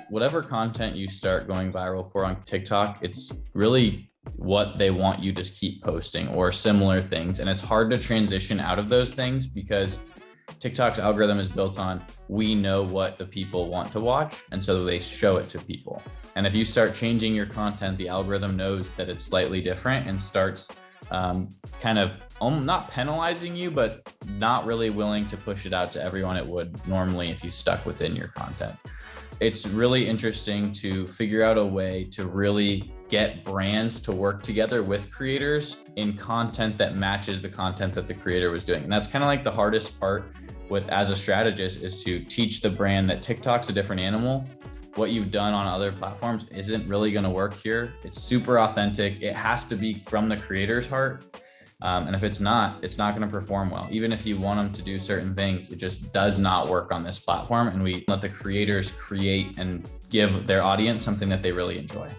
whatever content you start going viral for on TikTok, it's really what they want you to keep posting or similar things. And it's hard to transition out of those things because TikTok's algorithm is built on, we know what the people want to watch, and so they show it to people. And if you start changing your content, the algorithm knows that it's slightly different and starts kind of not penalizing you, but not really willing to push it out to everyone it would normally if you stuck within your content. It's really interesting to figure out a way to really get brands to work together with creators in content that matches the content that the creator was doing. And that's kind of like the hardest part with as a strategist, is to teach the brand that TikTok's a different animal. What you've done on other platforms isn't really going to work here. It's super authentic. It has to be from the creator's heart. And if it's not going to perform well. Even if you want them to do certain things, it just does not work on this platform. And we let the creators create and give their audience something that they really enjoy.